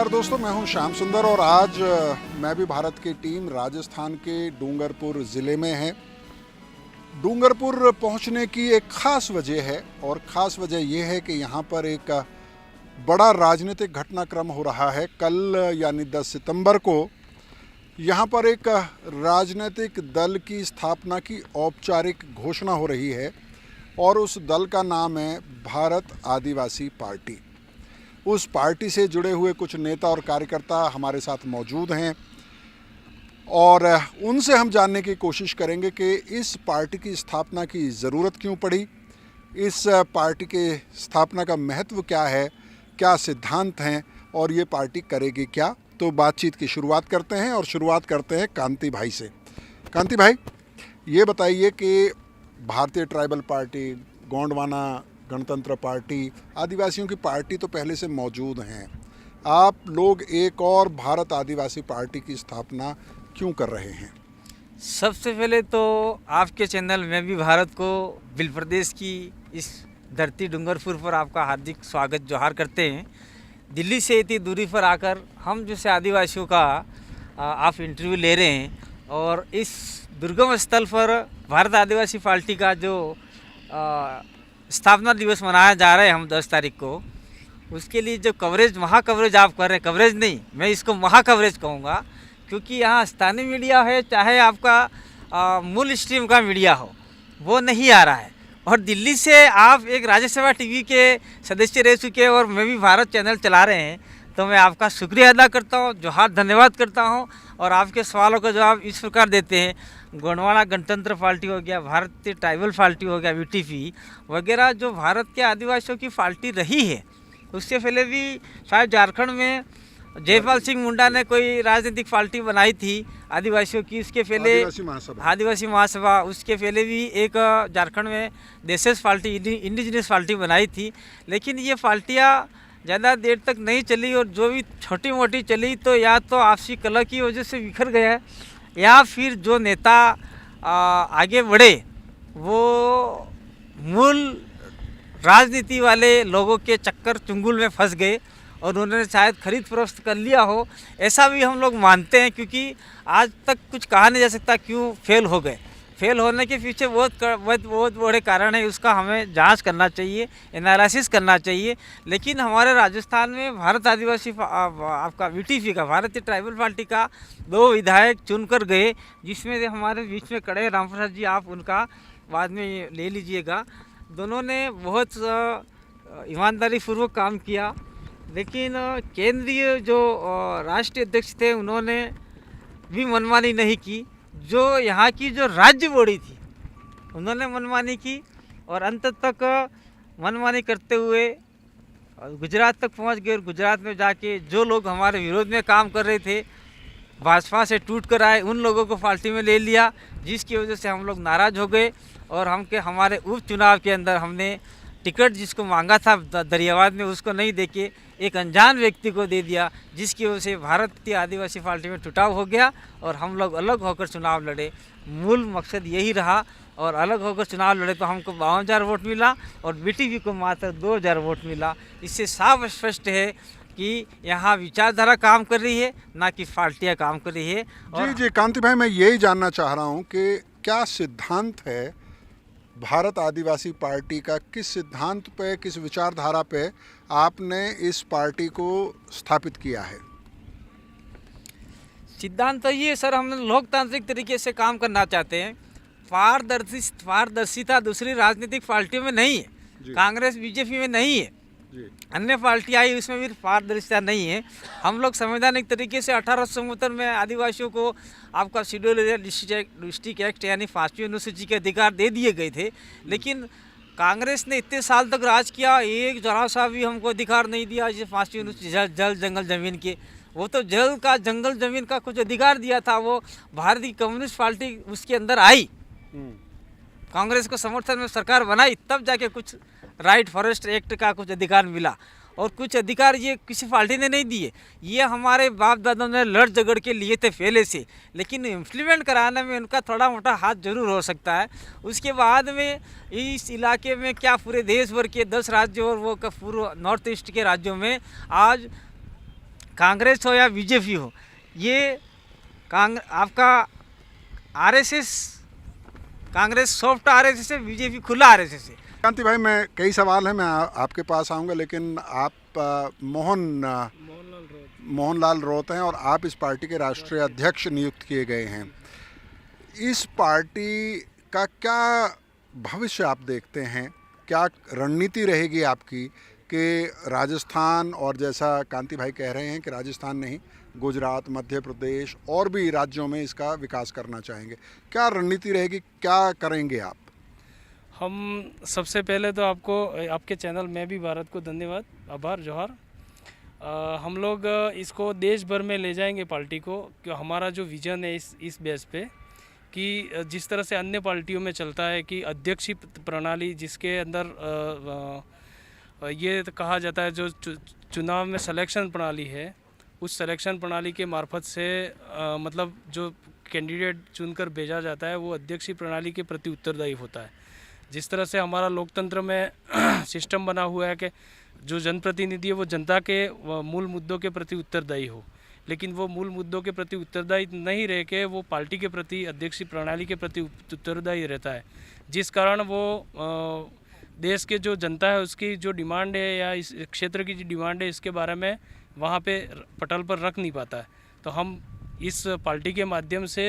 नमस्कार दोस्तों, मैं हूं श्याम सुंदर और आज मैं भी भारत की टीम राजस्थान के डूंगरपुर ज़िले में है। डूंगरपुर पहुंचने की एक ख़ास वजह है और ख़ास वजह यह है कि यहां पर एक बड़ा राजनीतिक घटनाक्रम हो रहा है। कल यानी 10 सितंबर को यहां पर एक राजनीतिक दल की स्थापना की औपचारिक घोषणा हो रही है और उस दल का नाम है भारत आदिवासी पार्टी। उस पार्टी से जुड़े हुए कुछ नेता और कार्यकर्ता हमारे साथ मौजूद हैं और उनसे हम जानने की कोशिश करेंगे कि इस पार्टी की स्थापना की ज़रूरत क्यों पड़ी, इस पार्टी के स्थापना का महत्व क्या है, क्या सिद्धांत हैं और ये पार्टी करेगी क्या। तो बातचीत की शुरुआत करते हैं और शुरुआत करते हैं कांति भाई से। कांति भाई, ये बताइए कि भारतीय ट्राइबल पार्टी, गोंडवाना गणतंत्र पार्टी, आदिवासियों की पार्टी तो पहले से मौजूद हैं, आप लोग एक और भारत आदिवासी पार्टी की स्थापना क्यों कर रहे हैं? सबसे पहले तो आपके चैनल में भी भारत को बिल प्रदेश की इस धरती डूंगरपुर पर आपका हार्दिक स्वागत जोहार करते हैं। दिल्ली से इतनी दूरी पर आकर हम जैसे आदिवासियों का आप इंटरव्यू ले रहे हैं और इस दुर्गम स्थल पर भारत आदिवासी पार्टी का जो स्थापना दिवस मनाया जा रहा है हम 10 तारीख को, उसके लिए जो कवरेज महा कवरेज आप कर रहे हैं, कवरेज नहीं मैं इसको महा कवरेज कहूँगा, क्योंकि यहाँ स्थानीय मीडिया है चाहे आपका मूल स्ट्रीम का मीडिया हो, वो नहीं आ रहा है। और दिल्ली से आप एक राज्यसभा टीवी के सदस्य रह चुके और मैं भी भारत चैनल चला रहे हैं, तो मैं आपका शुक्रिया अदा करता हूँ, जोहार धन्यवाद करता हूँ। और आपके सवालों का जवाब इस प्रकार देते हैं, गोंडवाना गणतंत्र पार्टी हो गया, भारतीय ट्राइबल पार्टी हो गया, बीटीपी वगैरह जो भारत के आदिवासियों की पार्टी रही है, उससे पहले भी शायद झारखंड में जयपाल सिंह मुंडा ने कोई राजनीतिक पार्टी बनाई थी आदिवासियों की, उसके पहले आदिवासी महासभा, उसके पहले भी एक झारखंड में देशज पार्टी, इंडिजिनस पार्टी बनाई थी। लेकिन ये पार्टियाँ ज़्यादा देर तक नहीं चली और जो भी छोटी मोटी चली तो या तो आपसी कलह की वजह से बिखर गया या फिर जो नेता आगे बढ़े वो मूल राजनीति वाले लोगों के चक्कर चुंगल में फंस गए और उन्होंने शायद खरीद फरोख्त कर लिया हो, ऐसा भी हम लोग मानते हैं। क्योंकि आज तक कुछ कहा नहीं जा सकता क्यों फेल हो गए। फेल होने के पीछे बहुत बड़े कारण है, उसका हमें जांच करना चाहिए, एनालिसिस करना चाहिए। लेकिन हमारे राजस्थान में भारत आदिवासी आपका बीटीपी का, भारतीय ट्राइबल पार्टी का 2 विधायक चुनकर गए, जिसमें से हमारे बीच में खड़े राम प्रसाद जी, आप उनका बाद में ले लीजिएगा। दोनों ने बहुत ईमानदारी पूर्वक काम किया, लेकिन केंद्रीय जो राष्ट्रीय अध्यक्ष थे उन्होंने भी मनमानी नहीं की। जो यहाँ की जो राज्य बॉडी थी उन्होंने मनमानी की और अंत तक मनमानी करते हुए गुजरात तक पहुँच गए। और गुजरात में जाके जो लोग हमारे विरोध में काम कर रहे थे, भाजपा से टूट कर आए, उन लोगों को पार्टी में ले लिया, जिसकी वजह से हम लोग नाराज़ हो गए और हमारे उपचुनाव के अंदर हमने टिकट जिसको मांगा था दरियाबाद में, उसको नहीं देके एक अनजान व्यक्ति को दे दिया, जिसकी वजह से भारतीय आदिवासी पार्टी में टुटाव हो गया और हम लोग अलग होकर चुनाव लड़े। मूल मकसद यही रहा और अलग होकर चुनाव लड़े तो हमको 52,000 वोट मिला और बीटीपी को मात्र 2,000 वोट मिला। इससे साफ स्पष्ट है कि यहाँ विचारधारा काम कर रही है, ना कि पार्टियाँ काम कर रही है। जी कांति भाई, मैं यही जानना चाह रहा हूँ कि क्या सिद्धांत है भारत आदिवासी पार्टी का, किस सिद्धांत पे, किस विचारधारा पे आपने इस पार्टी को स्थापित किया है? सिद्धांत तो ये सर, हम लोकतांत्रिक तरीके से काम करना चाहते हैं। पारदर्शिता दूसरी राजनीतिक पार्टियों में नहीं है, कांग्रेस बीजेपी में नहीं है, अन्य पार्टी आई उसमें भी पारदर्शिता नहीं है। हम लोग संवैधानिक तरीके से 1870 में आदिवासियों को आपका शेड्यूल एरिया डिस्ट्रिक्ट एक्ट यानी 5वीं अनुसूची के अधिकार दे दिए गए थे। लेकिन कांग्रेस ने इतने साल तक राज किया, एक जरा सा भी हमको अधिकार नहीं दिया। जैसे 5वीं अनुसूची जल जंगल ज़मीन के, वो तो जल का जंगल ज़मीन का कुछ अधिकार दिया था, वो भारतीय कम्युनिस्ट पार्टी उसके अंदर आई, कांग्रेस को समर्थन में सरकार बनाई, तब जाके कुछ राइट फॉरेस्ट एक्ट का कुछ अधिकार मिला। और कुछ अधिकार ये किसी पार्टी ने नहीं दिए, ये हमारे बाप दादों ने लड़ झगड़ के लिए थे पहले से, लेकिन इम्प्लीमेंट कराने में उनका थोड़ा मोटा हाथ जरूर हो सकता है। उसके बाद में इस इलाके में क्या पूरे देश भर के 10 राज्यों और वो पूर्व नॉर्थ ईस्ट के राज्यों में आज कांग्रेस हो या बीजेपी हो, ये आपका आरएसएस, कांग्रेस सॉफ्ट आरएसएस है, बीजेपी खुला आरएसएस है। कांति भाई, मैं कई सवाल हैं, मैं आपके पास आऊँगा, लेकिन आप मोहनलाल रौत हैं और आप इस पार्टी के राष्ट्रीय अध्यक्ष नियुक्त किए गए हैं। इस पार्टी का क्या भविष्य आप देखते हैं, क्या रणनीति रहेगी आपकी कि राजस्थान, और जैसा कांति भाई कह रहे हैं कि राजस्थान नहीं, गुजरात, मध्य प्रदेश और भी राज्यों में इसका विकास करना चाहेंगे, क्या रणनीति रहेगी, क्या करेंगे आप? हम सबसे पहले तो आपको, आपके चैनल में भी भारत को धन्यवाद, आभार, जोहार। हम लोग इसको देश भर में ले जाएंगे पार्टी को, कि हमारा जो विज़न है इस बेस पे कि जिस तरह से अन्य पार्टियों में चलता है कि अध्यक्षीय प्रणाली, जिसके अंदर ये कहा जाता है जो चुनाव में सिलेक्शन प्रणाली है, उस सिलेक्शन प्रणाली के मार्फत से मतलब जो कैंडिडेट चुनकर भेजा जाता है वो अध्यक्षीय प्रणाली के प्रति उत्तरदायी होता है। जिस तरह से हमारा लोकतंत्र में सिस्टम बना हुआ है कि जो जनप्रतिनिधि है वो जनता के मूल मुद्दों के प्रति उत्तरदायी हो, लेकिन वो मूल मुद्दों के प्रति उत्तरदायी नहीं रह के वो पार्टी के प्रति, अध्यक्षीय प्रणाली के प्रति उत्तरदायी रहता है, जिस कारण वो देश के जो जनता है उसकी जो डिमांड है या इस क्षेत्र की जो डिमांड है इसके बारे में वहाँ पे पटल पर रख नहीं पाता है। तो हम इस पार्टी के माध्यम से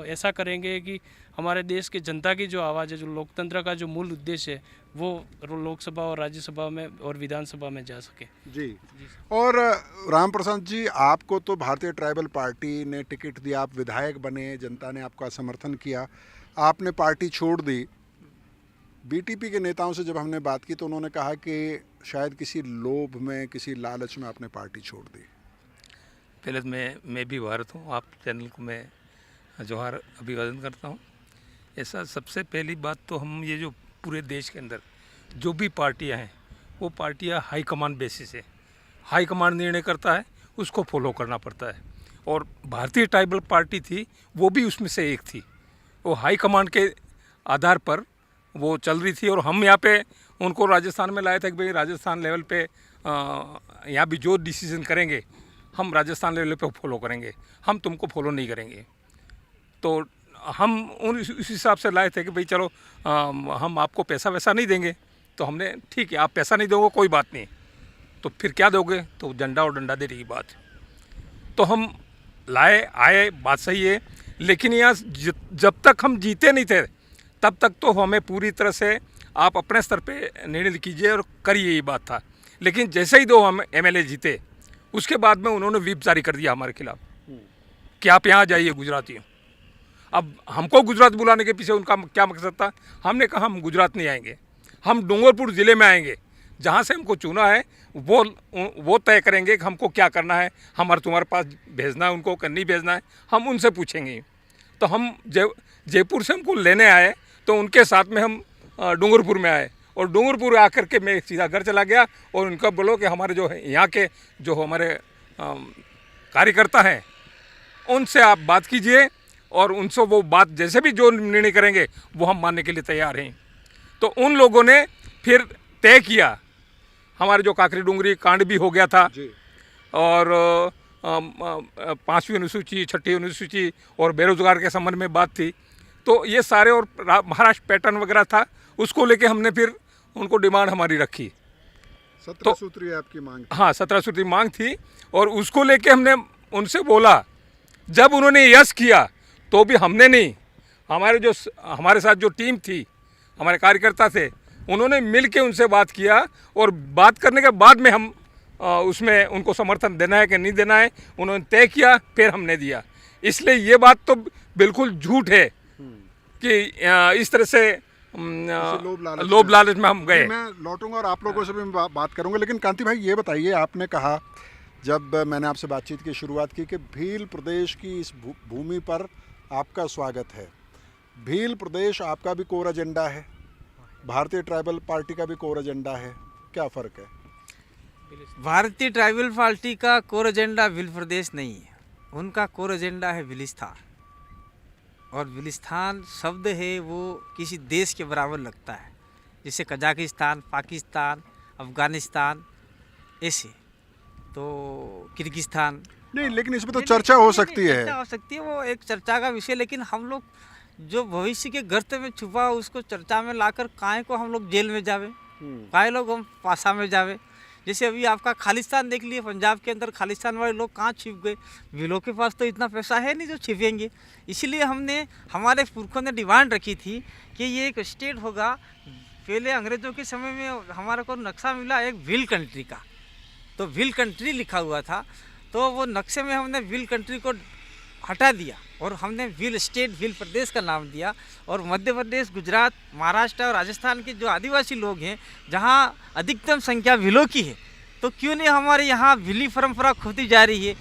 ऐसा करेंगे कि हमारे देश के जनता की जो आवाज़ है, जो लोकतंत्र का जो मूल उद्देश्य है, वो लोकसभा और राज्यसभा में और विधानसभा में जा सके। जी। और राम प्रसाद जी, आपको तो भारतीय ट्राइबल पार्टी ने टिकट दिया, आप विधायक बने, जनता ने आपका समर्थन किया, आपने पार्टी छोड़ दी। बीटीपी के नेताओं से जब हमने बात की तो उन्होंने कहा कि शायद किसी लोभ में, किसी लालच में आपने पार्टी छोड़ दी। पहले तो मैं भी भारत हूँ, आप चैनल को मैं जोहार अभिवादन करता हूँ। ऐसा सबसे पहली बात तो हम ये जो पूरे देश के अंदर जो भी पार्टियां हैं वो पार्टियां हाई कमांड बेसिस है, हाई कमांड निर्णय करता है, उसको फॉलो करना पड़ता है। और भारतीय ट्राइबल पार्टी थी वो भी उसमें से एक थी, वो हाई कमांड के आधार पर वो चल रही थी। और हम यहाँ पे उनको राजस्थान में लाए थे कि भाई राजस्थान लेवल पे यहाँ भी जो डिसीजन करेंगे हम राजस्थान लेवल पे फॉलो करेंगे, हम तुमको फॉलो नहीं करेंगे। तो हम उस हिसाब से लाए थे कि भाई चलो हम आपको पैसा वैसा नहीं देंगे। तो हमने ठीक है, आप पैसा नहीं दोगे कोई बात नहीं, तो फिर क्या दोगे, तो झंडा और डंडा देने की बात। तो हम लाए आए, बात सही है, लेकिन यहाँ जब तक हम जीते नहीं थे तब तक तो हमें पूरी तरह से आप अपने स्तर पे निर्णय कीजिए और करिए, ये बात था। लेकिन जैसे ही 2 हम एमएलए जीते उसके बाद में उन्होंने व्हिप जारी कर दिया हमारे खिलाफ कि आप यहाँ जाइए गुजरातियों। अब हमको गुजरात बुलाने के पीछे उनका क्या मकसद था? हमने कहा हम गुजरात नहीं आएंगे, हम डूंगरपुर ज़िले में आएंगे, जहाँ से हमको चुना है वो तय करेंगे कि हमको क्या करना है, हमारे तुम्हारे पास भेजना है उनको कि नहीं भेजना है, हम उनसे पूछेंगे। तो हम जयपुर से हमको लेने आए तो उनके साथ में हम डूंगरपुर में आए, और डूंगरपुर आकर के मैं सीधा घर चला गया और उनका बोलो कि हमारे जो है यहाँ के जो हमारे कार्यकर्ता हैं उनसे आप बात कीजिए और उनसे वो बात जैसे भी जो निर्णय करेंगे वो हम मानने के लिए तैयार हैं। तो उन लोगों ने फिर तय किया, हमारे जो काकरी डूंगरी कांड भी हो गया था जी। और 5वीं अनुसूची, 6ठी अनुसूची और बेरोजगार के संबंध में बात थी। तो ये सारे और महाराष्ट्र पैटर्न वगैरह था, उसको लेके हमने फिर उनको डिमांड हमारी रखी। 17 सूत्री आपकी मांग? हाँ, 17 सूत्री मांग थी और उसको लेके हमने उनसे बोला। जब उन्होंने यस किया तो भी हमने नहीं, हमारे साथ जो टीम थी, हमारे कार्यकर्ता थे, उन्होंने मिल के उनसे बात किया और बात करने के बाद में हम उसमें उनको समर्थन देना है कि नहीं देना है उन्होंने तय किया, फिर हमने दिया। इसलिए ये बात तो बिल्कुल झूठ है कि इस तरह से लोभ लालच में हम गए। मैं लौटूंगा और आप लोगों से भी बात करूंगा, लेकिन कांति भाई ये बताइए, आपने कहा जब मैंने आपसे बातचीत की शुरुआत की कि भील प्रदेश की इस भूमि पर आपका स्वागत है। भील प्रदेश आपका भी कोर एजेंडा है, भारतीय ट्राइबल पार्टी का भी कोर एजेंडा है, क्या फ़र्क है? भारतीय ट्राइबल पार्टी का कोर एजेंडा भील प्रदेश नहीं है, उनका कोर एजेंडा है बिलिस्तान। और बिलिस्तान शब्द है वो किसी देश के बराबर लगता है, जैसे कजाकिस्तान, पाकिस्तान, अफ़गानिस्तान, ऐसे। तो किर्गिस्तान। नहीं, लेकिन इसमें तो चर्चा हो सकती है। चर्चा हो सकती है, वो एक चर्चा का विषय, लेकिन हम लोग जो भविष्य के गर्त में छुपा उसको चर्चा में लाकर काहे को हम लोग जेल में जावे, काहे लोग हम पासा में जावे। जैसे अभी आपका खालिस्तान देख लिए, पंजाब के अंदर खालिस्तान वाले लोग कहाँ छिप गए, विलो के पास तो इतना पैसा है नहीं जो छिपेंगे। इसीलिए हमारे पुरखों ने डिमांड रखी थी कि ये एक स्टेट होगा। पहले अंग्रेज़ों के समय में हमारे को नक्शा मिला एक व्हील कंट्री का, तो व्हील कंट्री लिखा हुआ था, तो वो नक्शे में हमने व्हील कंट्री को हटा दिया और हमने व्हील स्टेट, व्हील प्रदेश का नाम दिया। और मध्य प्रदेश, गुजरात, महाराष्ट्र और राजस्थान के जो आदिवासी लोग हैं, जहाँ अधिकतम संख्या व्हीलों की है, तो क्यों नहीं हमारे यहाँ व्हीली परंपरा खोती जा रही है।